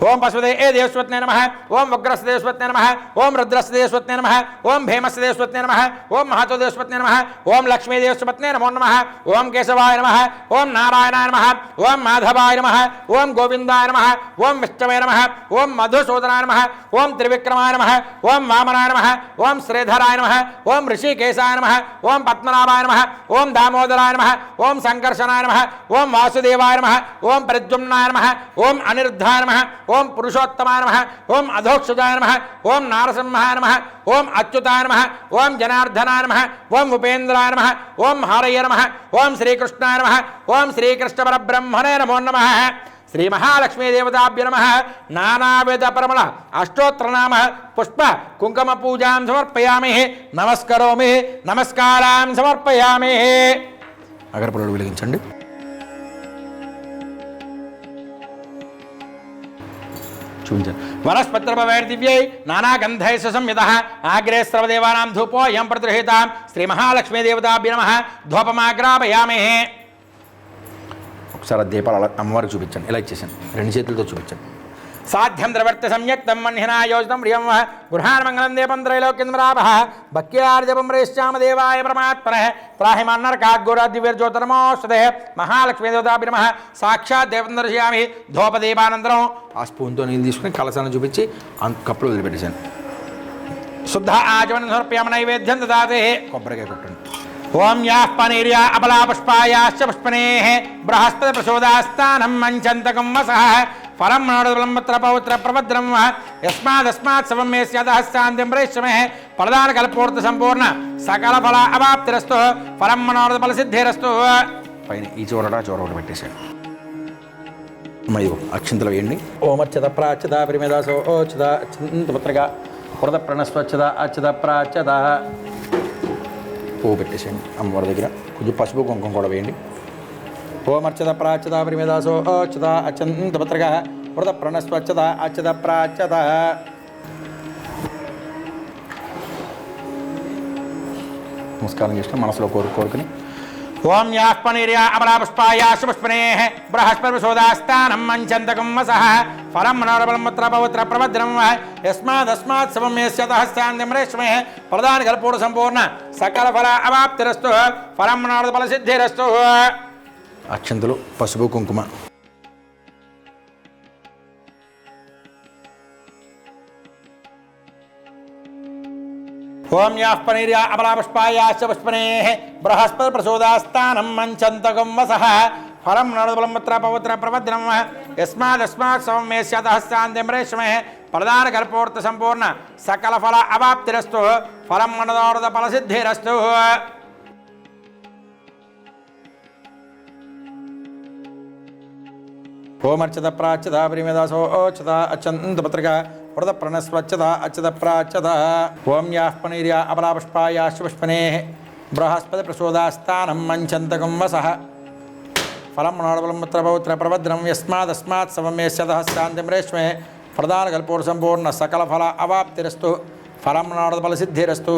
ఓం పశుపతే దేవస్య పత్నే నమః, ఓం ఉగ్రస్య దేవస్య పత్నే నమః, ఓం రుద్రస్య దేవస్య పత్నే నమః, ఓం భీమస్య దేవస్య పత్నే నమః, ఓం మహాతో దేవస్య పత్నే నమః, ఓం లక్ష్మీ దేవస్య పత్నే నమో నమః, ఓం కేశవాయ నమః, ఓం నారాయణాయ నమః, ఓం మాధవాయ నమః, ఓం గోవిందాయ నమః, ఓం విష్ణవే నమః, ఓం మధుసూదనాయ నమః, ఓం త్రివిక్రమాయ నమః, ఓం వామనాయ నమః, ఓం శ్రీధరాయ నమః, ఓం ఋషికేశాయ నమః, ఓం పద్మనాభాయ నమః, ఓం దామోదరాయ నమః, ఓం సంకర్షణాయ నమః, ఓం వాసుదేవాయ నమః, ఓం ప్రద్యుమ్నాయ నమః, ఓం అనిరుద్ధాయ నమః, ఓం పురుషోత్తమాయ నమః, ఓం అధోక్షజాయ నమః, ఓం నారసింహాయ నమః, ఓం అచ్యుతాయ నమః, ఓం జనార్దనాయ నమః, ఓం ఉపేంద్రాయ నమః, ఓం హరయ నమః, ఓం శ్రీకృష్ణాయ నమః, ఓం శ్రీకృష్ణ పరబ్రహ్మణే నమో నమః. శ్రీ మహాలక్ష్మీ దేవతాభ్యో నమః. నానావిధ పరిమళ అష్టోత్తరనామ పుష్ప కుంకుమ పూజాం సమర్పయామి. నమస్కరోమి, నమస్కారాం సమర్పయామి. అగరపుల్లలు వెలిగించండి. చూపించండి. వనస్పత్రపవైర్దివ్యై నానాగంధై సంయుతః ఆగ్రే సర్వదేవానాం ధూపోయం ప్రతిగృహీతాం. శ్రీ మహాలక్ష్మీ దేవతాభ్యో నమః. ధూపమాగ్రాపయామి. ఒకసారి దీపాలు అలా అమ్మవారికి చూపించండి. ఇలా ఇచ్చేసాను, 2 చేతులతో చూపించండి. సాధ్యం ద్రవర్త సంయుక్తం మన్హినా యోజనం ప్రియం గృహాన్ మంగళం దీపం త్రైలోక్యంద్రాభ భక్త్యార్జపం రేష్యామ దేవాయ పరమాత్మనః త్రాహి మన్నర్కాగ్గురాదివ్యర్జ్యోతిర్మోషదే. మహాలక్ష్మీ దేవతాభ్యో నమః. సాక్షాత్ దేవం దర్శయామి. ధూపదీపానంతరం ఆ స్పూన్తో నీళ్ళు తీసుకుని కలసాన్ని చూపించి కప్పులు వదిలిపెట్టేశాను. శుద్ధ ఆచమనం సమర్పయామ. నైవేద్యం దదాతి. కొబ్బరికాయ కొట్టండి. ఓం యాః పనీర్యా అబలా పుష్పాయాశ్చ పుష్పనేః బృహస్పతి ప్రచోదాస్తానం మంచంతకం వసః ఫలం మనోరమత్ర పవిత్ర ప్రభద్రం యస్మాదస్మాత్ సవం మే స్యాదహస్తాంతిం ప్రేష్యమే ఫలదాన కల్పూర్త సంపూర్ణ సకల ఫల అవాప్తిరస్తు ఫలం మనోరథ ఫల సిద్ధిరస్తు. పైన ఈ చోరట ఒకటి పెట్టేశాడు. మరియు అక్షింతలు వేయండి. ఓమర్చద ప్రాచ్యద పరిమేదాసో ఓచద అచ్చింతపత్రగా వరద ప్రణస్వచ్ఛద అచ్చద ప్రాచ్యద. పువ్వు పెట్టేసేయండి. అమ్మవారి దగ్గర కొంచెం పసుపు కుంకుమ కూడా వేయండి. ఓమర్చద ప్రాచ్యద పరిమేదాసో ఓచద అచ్చంతపత్రగా వరద ప్రణస్వచ్ఛద అచ్చద ప్రాచ్యద. నమస్కారం చేసిన మనసులో కోరుకుని ఓం యాః పనీర్యా అబలా పుష్పాయాశ్చ పుష్పనేః బృహస్పతి ప్రచోదాస్తానం మంచంతకం వసః ఫలం మనోరమత్ర పవిత్ర ప్రభద్రం యస్మాదస్మాత్ సవం మే స్యాదహస్తాంతిం ప్రేష్యమే ఫలదాన కల్పూర్త సంపూర్ణ సకల ఫల అవాప్తిరస్తు ఫలం మనోరథ ఫల సిద్ధిరస్తు. అక్షంతలు పసుపు కుంకుమ. ఓం యాః పనీర్యా అబలా పుష్పాయాశ్చ పుష్పనేః బృహస్పతి ప్రచోదాస్తానం మంచంతకం వసః ఫలం మనోరథ పవిత్ర ప్రభద్రం యస్మాదస్మాత్ సవం మే స్యాదహస్తాంతిం ప్రేష్యమే ఫలదాన కల్పూర్త సంపూర్ణ సకల ఫల అవాప్తిరస్తు ఫలం మనోరథ ఫల సిద్ధిరస్తు. ఓమర్చద ప్రాచ్యద పరిమేదాసో ఓచద అచ్చంతపత్రగా వరద ప్రణస్వచ్ఛద అచ్చద ప్రాచ్యద. ఓం యాః పనీర్యా అబలా పుష్పాయాశ్చ పుష్పనేః బృహస్పతి ప్రచోదాస్తానం మంచంతకం వసః ఫలం మనోరమత్ర పవిత్ర ప్రభద్రం యస్మాదస్మాత్ సవం మే స్యాదహస్తాంతిం ప్రేష్యమే ఫలదాన కల్పూర్త సంపూర్ణ సకల ఫల అవాప్తిరస్తు ఫలం మనోరథ ఫల సిద్ధిరస్తు.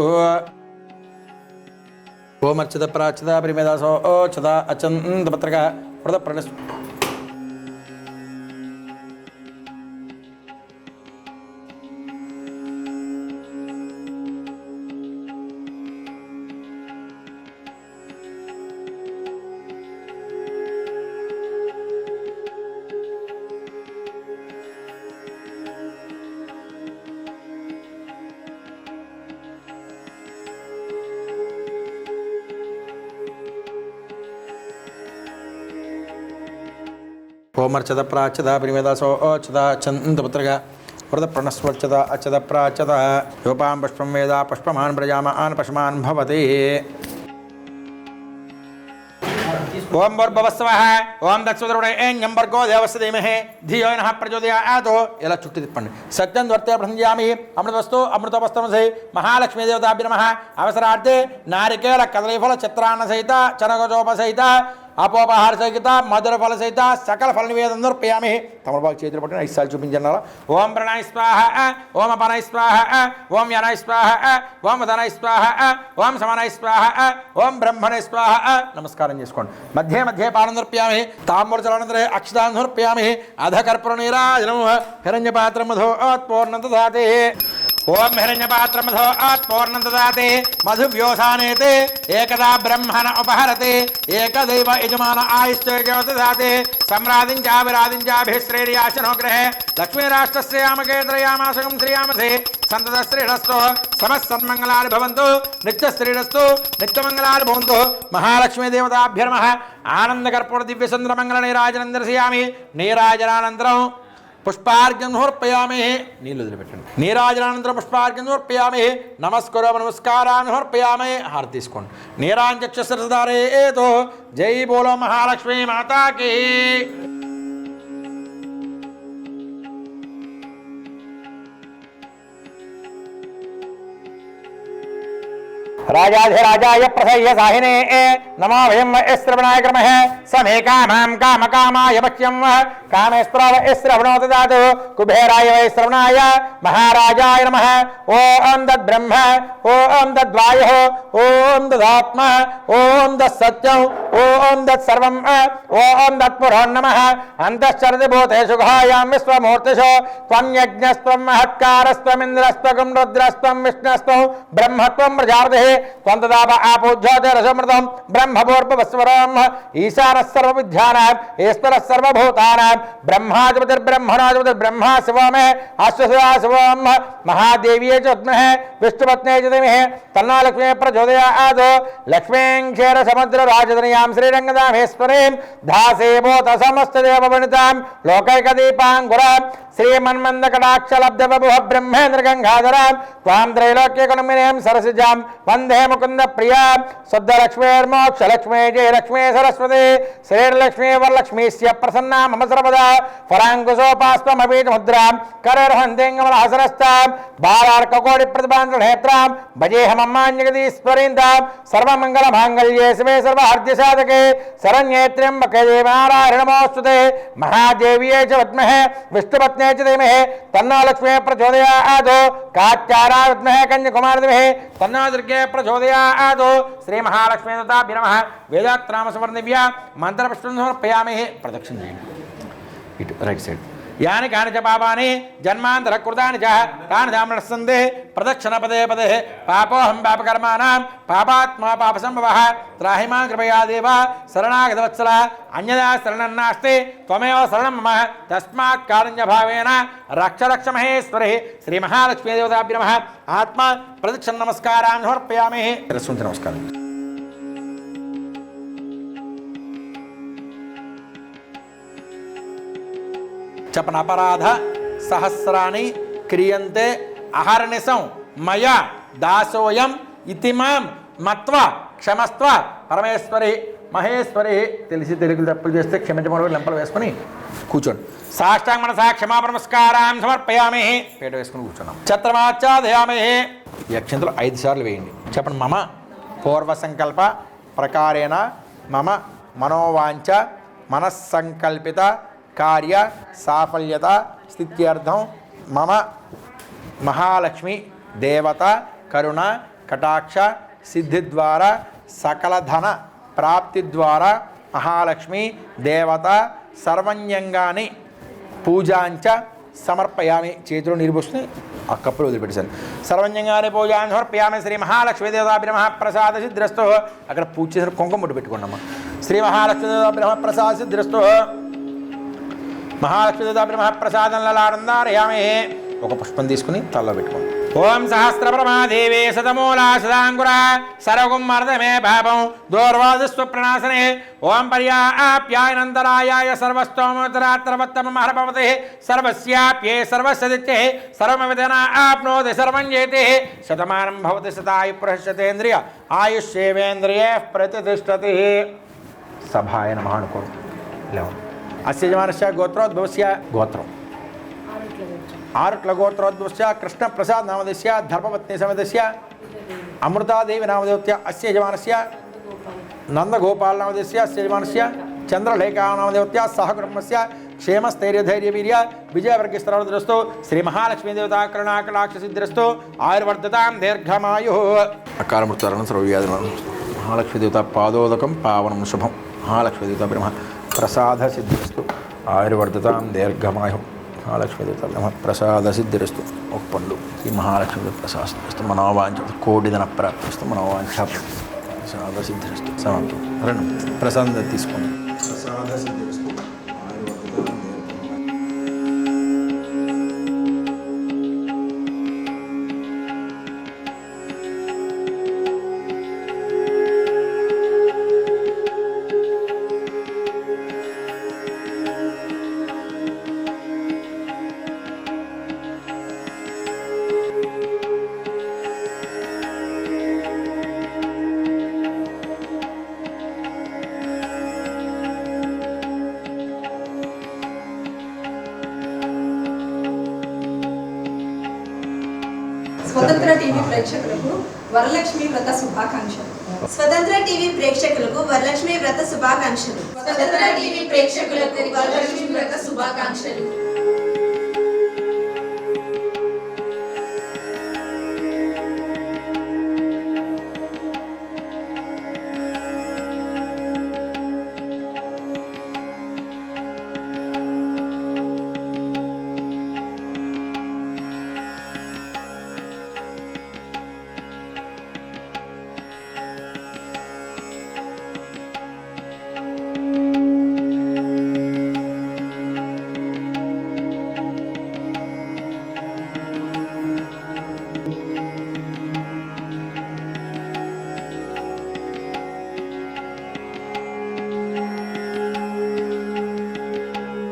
ఓమర్చద ప్రాచ్యద పరిమేదాసో ఓచద అచ్చంతపత్రగా వరద ప్రణస్. ఓమర్చద ప్రాచ్యద పరిమేదాసో ఓచద అచ్చంతపత్రగా వరద ప్రణస్వచ్ఛద అచ్చద ప్రాచ్యద. యోపాం పుష్పం వేద పుష్పమాన్ ప్రజామాన్ పశుమాన్ భవతి. ఓం భూర్భువస్సవః ఓం దక్షుద్రుడేణ్యం భర్గో దేవస్య ధీమహి ధియో నః ప్రచోదయాత్. ఇలా చుట్టూ తిప్పండి. సత్యం వర్తే ప్రసంజామి అమృతవస్తు అమృతవస్తమసై. మహాలక్ష్మీ దేవతాభ్యో నమః. అవసరార్థే నారికేళ కదలీఫల చిత్రాన్న సహిత చనగజోప సహిత అపోపహార సహిత మధుర ఫల సహిత సకల ఫల నివేదన సమర్పయామి. తమలపాకు చేతులు పట్టుకుని 5 సార్లు చూపించండి. ఓం ప్రణాయ స్వాహ, ఓం అపనాయ స్వాహ, ఓం యనాయ స్వాహ, ఓం వదనాయ స్వాహ, ఓం సమనాయ స్వాహ, ఓం బ్రహ్మణే స్వాహ. నమస్కారం చేసుకోండి. మధ్య మధ్య పానం సమర్పయామి. తాంబూలచలనంతరే అక్షతాన్ సమర్పయామి. అధ కర్పూర నీరాజనం హిరణ్యపాత్రం మధోత్పూర్ణం దదాతి. ఓం హిరణ్యపాత్రమధో ఆత్మోర్ణం దదాతి. మధువ్యోసానేతే ఏకదా బ్రహ్మణ ఉపహరతి. ఏకదైవ యజమాన ఆయుష్యో దదాతి. సమ్రాదించాభిరాదించాభిశ్రేయాశనో గ్రహే లక్ష్మీరాష్ట్రశ్రేయామకేంద్రయామాసకం శ్రీయామసే సంతత శ్రీరస్తు సమస్సన్మంగళాని భవంతు. నిత్యశ్రీరస్తు నిత్యమంగళాని భవంతు. మహాలక్ష్మీ దేవతాభ్యర్మః. ఆనందకర్పూర దివ్యచంద్రమంగళ నీరాజనం దర్శయామి. నీరాజనానంతరం పుష్పార్ఘ్యం సమర్పయామి. నీళ్ళు వదిలిపెట్టండి. నీరాజనానంతరం పుష్పార్ఘ్యం సమర్పయామి. నమస్కారాన్ని సమర్పయామి. హారతి తీసుకోండి. నీరాంచక్షుసరదారేతో జై బోలో మహాలక్ష్మీ మాతాకి. రాజాధిరాజాయ ప్రసయ్య సాహినే నమో వయం శ్రవణాయ క్రమః. సమే కామాం కామకామాయ భక్ష్యం కామేశ్వరావ శ్రవణో దదాతు. కుబేరాయ వై శ్రవణాయ మహారాజాయ నమః. ఓం తద్బ్రహ్మ, ఓం తద్వాయుః, ఓం తదాత్మ, ఓం తత్సత్యం, ఓం తత్సర్వం, ఓం తత్పురో నమః. అంతశ్చరతి భూతేషు గుహాయాం విశ్వమూర్తిషు త్వం యజ్ఞస్త్వం మహత్కారస్త్వమింద్రస్త్వం రుద్రస్త్వం విష్ణుస్త్వం బ్రహ్మత్వం ప్రజాపతిః త్వం తదాప ఆపోజ్యోతిరసమృతం బ్రహ్మపూర్వస్వరం ఈశానः సర్వవిద్యానాం ఈశ్వరः సర్వభూతానాం బ్రహ్మాధిపతిర్బ్రహ్మణాధిపతిర్బ్రహ్మా శివమే అశ్వశివా శివం మహాదేవ్యే చ విద్మహే విష్ణుపత్న్యై చ ధీమహి తన్నో లక్ష్మీ ప్రచోదయాత్. లక్ష్మీం క్షీరసముద్రరాజధనయాం శ్రీరంగదామేశ్వరీం దాసేభూత సమస్తదేవవనితాం లోకైకదీపాంకురాం శ్రీమన్మందకటాక్షలబ్ధబభువ బ్రహ్మేంద్ర గంగాధరాం త్వాం త్రైలోక్యకుటుంబినీం సరసిజాం వందే ముకుంద ప్రియా. శుద్ధలక్ష్మీర్మోక్షలక్ష్మీ జయలక్ష్మీ సరస్వతి శ్రీర్లక్ష్మీ వరలక్ష్మీస్య ప్రసన్నా మమ సర్వదా. ఫలాంకుశోపాస్త్వమపీతముద్రాం కరేర్హంతేంగమలహసరస్తాం బాలార్కకోటి ప్రతిభాంతనేత్రాం భజేహమమ్మాన్యగదీశ్వరీంతాం సర్వమంగళమాంగళ్యే శివే సర్వహర్ద్యసాధకే శరణ్యే త్ర్యంబకే దేవి నారాయణ నమోస్తుతే. మహాదేవ్యే చ విద్మహే విష్ణుపత్న్యై చ ధీమహి తన్నో లక్ష్మీ ప్రచోదయాత్. కాత్యారాయ విద్మహే కన్యాకుమారీ ధీమహి తన్నో దుర్గే ప్రచోదయాత్. శ్రీ మహాలక్ష్మీ దేవతాభ్యో నమః. వేదాత్రామ సువర్ణదివ్య మంత్రపుష్పం సమర్పయామి. ప్రదక్షిణ చేయండి. ఇటు రైట్ సైడ్. యాని కాని చ పాపాని జన్మాంతర కృతాని చ తాని దామనస్సందే ప్రదక్షిణ పదే పదే పాపోహం పాపకర్మాణం పాపాత్మా పాపసంభవః. త్రాహి మాం కృపయా దేవ శరణాగత వత్సల అన్యదా శరణం నాస్తి త్వమేవ శరణం మమ తస్మాత్ కారుణ్య భావేన రక్ష రక్ష మహేశ్వరి. శ్రీ మహాలక్ష్మీ దేవతాభ్యో నమః. ఆత్మ ప్రదక్షిణ నమస్కారాన్ని సమర్పయామి. నమస్కారం. చెప్పన అపరాధ సహస్రాన్ని క్రియంతే అహర్నిశం మయా దాసోయం ఇతిమాం మత్వ క్షమస్వ పరమేశ్వరి మహేశ్వరి. తెలిసి తెలుగులు తప్పులు చేస్తే క్షమించమని లెంపలు వేసుకొని కూర్చోండి. సాష్టాంగ మనసా క్షమాపణ నమస్కారాన్ని సమర్పయామి. పేట వేసుకుని కూర్చున్నాం. ఛత్రమాచాదయామి. ఈ అక్షంతలు 5 సార్లు వేయండి. చెప్పండి. మమ పూర్వ సంకల్ప ప్రకారేణ మమ మనోవాంఛ మనస్సంకల్పిత కార్య సాఫల్యత స్థిత్యర్థం మమ మహాలక్ష్మి దేవత కరుణ కటాక్ష సిద్ధి ద్వారా సకల ధన ప్రాప్తి ద్వారా మహాలక్ష్మి దేవత సర్వజ్ఞంగాని పూజాంచ సమర్పయామి. చేతిలో నీరు పోసుకుని ఆ కప్పులు వదిలిపెట్టేశాను. సర్వజ్ఞంగాని పూజాన్ని సమర్పయామి. శ్రీ మహాలక్ష్మీ దేవతాభ్యో నమః. ప్రసాద సిద్ధిరస్తు. అక్కడ పూజ చేసిన కుంకుమ ముట్టు పెట్టుకోండి. శ్రీ మహాలక్ష్మీ దేవతాభ్యో నమః. ప్రసాద సిద్ధిరస్తు. మహాలక్ష్మీ దేవతాభ్యో నమః. ప్రసాదం లలాడందారయామి. ఒక పుష్పం తీసుకుని తలలో పెట్టుకోండి. ఓం సహస్రప్రమాదేవే శతమూలా సదాంకురా సర్వగుమ్మర్దమే పాపం దూర్వాదుస్వప్రణాశనే. ఓం పర్యాప్యాయనంతరాయాయ సర్వస్తోమోత్తరాత్రవత్తమ మహర్భవతే సర్వస్యాప్యే సర్వస్యదిత్యే సర్వమిదనా ఆప్నోతి సర్వం జయతే. శతమానం భవతి శతాయు పురుషతేంద్రియ ఆయుష్యేవేంద్రియే ప్రతిష్టతి. సభాయ నమః అనుకోండి. లేవండి. అస్య యజమానస్య గోత్రోద్భవస్య గోత్రం ఆరుట్ల గోత్రోద్భవస్య కృష్ణ ప్రసాద్ నామధేయస్య ధర్మపత్ని సమేతస్య అమృతాదేవి నామధేయస్య అస్య యజమానస్య నందగోపాలనామదేశ్య శ్రీమానస్య చంద్రలేఖానామదేవత్యా సహ కుటుంబస్య క్షేమస్థైర్యధైర్యవీర్య విజయవర్గస్థరస్తు శ్రీ మహాలక్ష్మీదేవతా కరుణాకటాక్ష సిద్ధిరస్తు ఆయుర్వర్ధతాం దీర్ఘమాయు. అకారమృతారణం సర్వవ్యాధి మహాలక్ష్మీదేవత పాదోదకం పావనం శుభం. మహాలక్ష్మీదేవత బ్రహ్మ ప్రసాద సిద్ధిరస్తు ఆయుర్వర్ధతాం దీర్ఘమాయు. మహాలక్ష్మీదేవత బ్రహ్మ ప్రసాద సిద్ధిరస్తు. ఒక పండు ఈ మహాలక్ష్మీదేవత ప్రసాదస్తు మనోవాంఛ కోటిధన ప్రాప్తిస్తు మనోవాంఛ ప్రసాద సిద్ధిరస్తు. సమాప్తం. ప్రసాదం తీసుకోండి. ప్రసాద సిద్ధిరస్తు. స్వతంత్ర టీవీ ప్రేక్షకులకు వరలక్ష్మి వ్రత శుభాకాంక్షలు. స్వతంత్ర టీవీ ప్రేక్షకులకు వరలక్ష్మి వ్రత శుభాకాంక్షలు. స్వతంత్ర టీవీ ప్రేక్షకులకు వరలక్ష్మి వ్రత శుభాకాంక్షలు.